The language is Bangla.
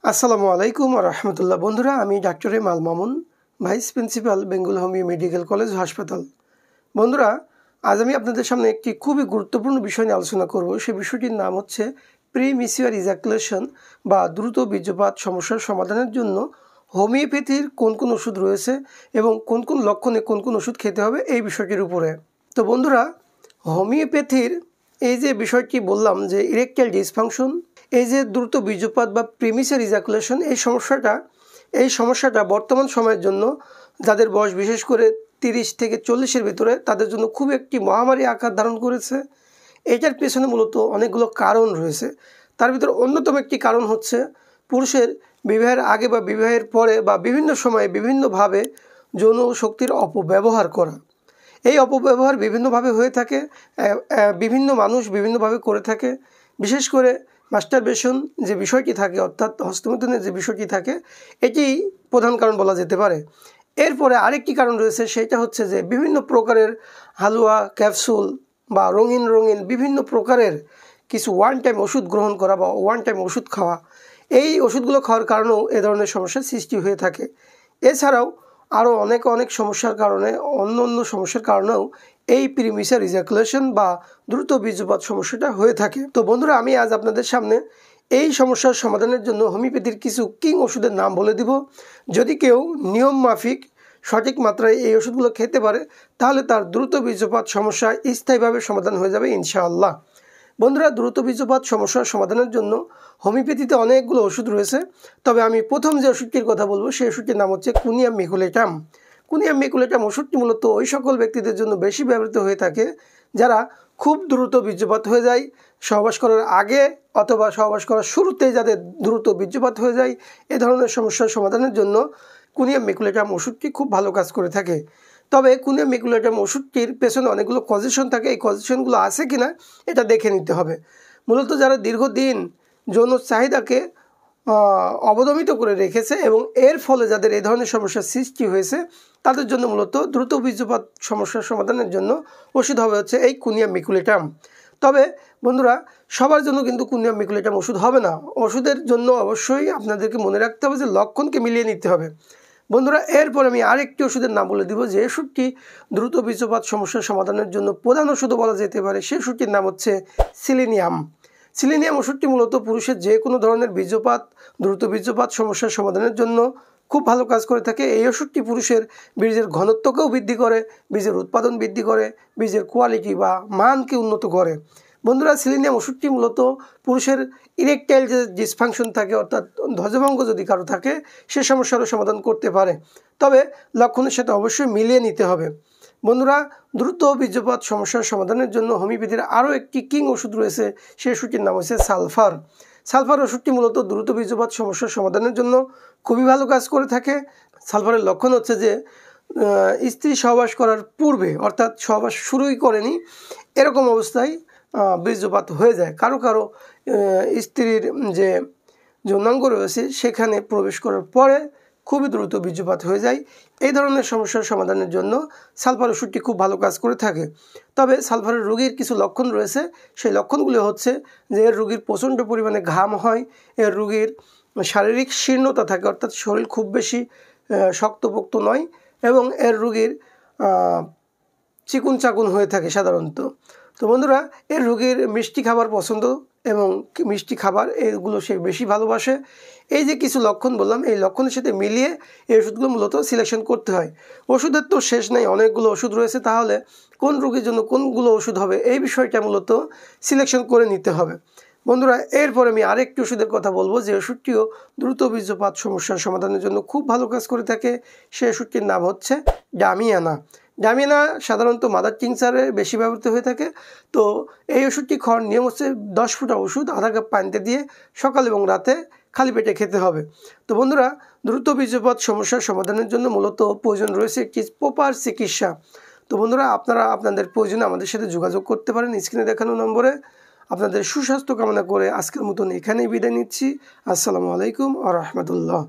আসসালামু আলাইকুম ওয়া রাহমাতুল্লাহ। বন্ধুরা, আমি ডাক্তার Emal Mamun, vice principal Bengal homoeo medical college হাসপাতাল। বন্ধুরা, আজ আমি আপনাদের সামনে একটি খুবই গুরুত্বপূর্ণ বিষয় নিয়ে আলোচনা করব। সেই বিষয়টির নাম হচ্ছে প্রিমিসিউর ইজাকুলেশন বা দ্রুত বীর্যপাত সমস্যার সমাধানের জন্য হোমিওপ্যাথির কোন কোন ওষুধ রয়েছে এবং কোন কোন লক্ষণে কোন কোন ওষুধ খেতে হবে এই বিষয়টির উপরে। তো বন্ধুরা, হোমিওপ্যাথির এই যে বিষয়টি বললাম যে ইরেকটাইল ডিসফাংশন, এই যে দ্রুত বীর্যপাত বা প্রিমিসিউর ইজাকুলেশন, এই সমস্যাটা বর্তমান সময়ের জন্য যাদের বয়স বিশেষ করে 30 থেকে 40-এর ভিতরে তাদের জন্য খুব একটি মহামারী আকার ধারণ করেছে। এটার পেছনে মূলত অনেকগুলো কারণ রয়েছে। তার ভিতরে অন্যতম একটি কারণ হচ্ছে পুরুষের বিবাহের আগে বা বিবাহের পরে বা বিভিন্ন সময়ে বিভিন্নভাবে যৌন শক্তির অপব্যবহার করা। এই অপব্যবহার বিভিন্নভাবে হয়ে থাকে, বিভিন্ন মানুষ বিভিন্নভাবে করে থাকে। বিশেষ করে মাস্টারবেশন যে বিষয়টি থাকে, অর্থাৎ হস্তমৈথুনের যে বিষয়টি থাকে, এটি প্রধান কারণ বলা যেতে পারে। এরপরে আরেকটি কারণ রয়েছে, সেটা হচ্ছে যে বিভিন্ন প্রকারের হালুয়া, ক্যাপসুল বা রঙিন বিভিন্ন প্রকারের কিছু ওয়ান টাইম ওষুধ গ্রহণ করা বা ওয়ান টাইম ওষুধ খাওয়া। এই ওষুধগুলো খাওয়ার কারণেও এ ধরনের সমস্যার সৃষ্টি হয়ে থাকে। এছাড়াও আরও অনেক সমস্যার কারণে, অন্য সমস্যার কারণেও এই প্রিমিসিউর ইজাকুলেশন বা দ্রুত বীর্যপাত সমস্যাটা হয়ে থাকে। তো বন্ধুরা, আমি আজ আপনাদের সামনে এই সমস্যার সমাধানের জন্য হোমিওপ্যাথির কিছু কিং ওষুধের নাম বলে দিব। যদি কেউ নিয়ম মাফিক সঠিক মাত্রায় এই ওষুধগুলো খেতে পারে, তাহলে তার দ্রুত বীর্যপাত সমস্যা স্থায়ীভাবে সমাধান হয়ে যাবে ইনশাআল্লাহ। বন্ধুরা, দ্রুত বীর্যপাত সমস্যার সমাধানের জন্য হোমিওপ্যাথিতে অনেকগুলো ওষুধ রয়েছে। তবে আমি প্রথম যে ওষুধটির কথা বলবো সেই ওষুধটির নাম হচ্ছে কুনিয়াম মিকুলেটাম। কুনিয়াম মিকুলেটাম ওষুধটি মূলত ওই সকল ব্যক্তিদের জন্য বেশি ব্যবহৃত হয়ে থাকে যারা খুব দ্রুত বীর্যপাত হয়ে যায়, সহবাস করার আগে অথবা সহবাস করার শুরুতেই যাদের দ্রুত বীর্যপাত হয়ে যায়। এ ধরনের সমস্যার সমাধানের জন্য কুনিয়াম মিকুলেটাম ওষুধটি খুব ভালো কাজ করে থাকে। তবে কুনিয়াম মিকুলেটাম ওষুধটির পেছনে অনেকগুলো কজেশন থাকে। এই কজেশনগুলো আছে কিনা এটা দেখে নিতে হবে। মূলত যারা দীর্ঘদিন যৌন চাহিদাকে অবদমিত করে রেখেছে এবং এর ফলে যাদের এই ধরনের সমস্যার সৃষ্টি হয়েছে, তাদের জন্য মূলত দ্রুত বীর্যপাত সমস্যার সমাধানের জন্য ওষুধ হবে হচ্ছে এই কুনিয়াম মিকুলেটাম। তবে বন্ধুরা, সবার জন্য কিন্তু কুনিয়াম মিকুলেটাম ওষুধ হবে না। ওষুধের জন্য অবশ্যই আপনাদেরকে মনে রাখতে হবে যে লক্ষণকে মিলিয়ে নিতে হবে। বন্ধুরা, এরপর আমি আরেকটি ওষুধের নাম বলে দিব যে ওষুধটি দ্রুত বীর্যপাত সমস্যার সমাধানের জন্য প্রধান ওষুধও বলা যেতে পারে। সেই ওষুধটির নাম হচ্ছে সিলিনিয়াম। সিলিনিয়াম ওষুধটি মূলত পুরুষের যে কোনো ধরনের দ্রুত বীর্যপাত সমস্যার সমাধানের জন্য খুব ভালো কাজ করে থাকে। এই ওষুধটি পুরুষের বীর্যের ঘনত্বকেও বৃদ্ধি করে, বীর্যের উৎপাদন বৃদ্ধি করে, বীর্যের কোয়ালিটি বা মানকে উন্নত করে। বন্ধুরা, সিলিনিয়াম ওষুধটি মূলত পুরুষের ইরেকটাইল যে ডিসফাংশন থাকে, অর্থাৎ ধ্বজভঙ্গ যদি কারো থাকে, সে সমস্যারও সমাধান করতে পারে। তবে লক্ষণের সাথে অবশ্যই মিলিয়ে নিতে হবে। বন্ধুরা, দ্রুত বীর্যপাত সমস্যার সমাধানের জন্য হোমিওপ্যাথির আরও একটি কিং ওষুধ রয়েছে। সেই ওষুধটির নাম হচ্ছে সালফার। সালফার ওষুধটি মূলত দ্রুত বীর্যপাত সমস্যার সমাধানের জন্য খুবই ভালো কাজ করে থাকে। সালফারের লক্ষণ হচ্ছে যে স্ত্রী সহবাস করার পূর্বে, অর্থাৎ সহবাস শুরুই করেনি এরকম অবস্থায় বীর্যপাত হয়ে যায়। কারো স্ত্রীর যে যৌনাঙ্গ রয়েছে সেখানে প্রবেশ করার পরে খুবই দ্রুত বীর্যপাত হয়ে যায়। এই ধরনের সমস্যার সমাধানের জন্য সালফার ওষুধটি খুব ভালো কাজ করে থাকে। তবে সালফারের রোগীর কিছু লক্ষণ রয়েছে। সেই লক্ষণগুলো হচ্ছে যে এর রোগীর প্রচণ্ড পরিমাণে ঘাম হয়, এর রোগীর শারীরিক শীর্ণতা থাকে, অর্থাৎ শরীর খুব বেশি শক্তপোক্ত নয়, এবং এর রোগীর চিকুন চাকুন হয়ে থাকে সাধারণত। তো বন্ধুরা, এর রোগীর মিষ্টি খাবার পছন্দ এবং মিষ্টি খাবার এগুলো সে বেশি ভালোবাসে। এই যে কিছু লক্ষণ বললাম, এই লক্ষণের সাথে মিলিয়ে এই ওষুধগুলো মূলত সিলেকশন করতে হয়। ওষুধের তো শেষ নেই, অনেকগুলো ওষুধ রয়েছে। তাহলে কোন রোগীর জন্য কোনগুলো ওষুধ হবে এই বিষয়টা মূলত সিলেকশন করে নিতে হবে। বন্ধুরা, এরপর আমি আরেকটি ওষুধের কথা বলবো যে ওষুধটিও দ্রুত বীর্যপাত সমস্যার সমাধানের জন্য খুব ভালো কাজ করে থাকে। সেই ওষুধটির নাম হচ্ছে ডামিয়ানা। ডামিয়ানা সাধারণত মাদার টিংচারে বেশি ব্যবহৃত হয়ে থাকে। তো এই ওষুধটি খাওয়ার নিয়ম হচ্ছে 10 ফোঁটা ওষুধ আধা কাপ পানিতে দিয়ে সকাল এবং রাতে খালি পেটে খেতে হবে। তো বন্ধুরা, দ্রুত বীর্যপাত সমস্যার সমাধানের জন্য মূলত প্রয়োজন রয়েছে একটি প্রপার চিকিৎসা। তো বন্ধুরা, আপনারা আপনাদের প্রয়োজনে আমাদের সাথে যোগাযোগ করতে পারেন স্ক্রিনে দেখানো নম্বরে। আপনাদের সুস্বাস্থ্য কামনা করে আজকের মতন এখানেই বিদায় নিচ্ছি। আসসালামু আলাইকুম ওয়া রাহমাতুল্লাহ।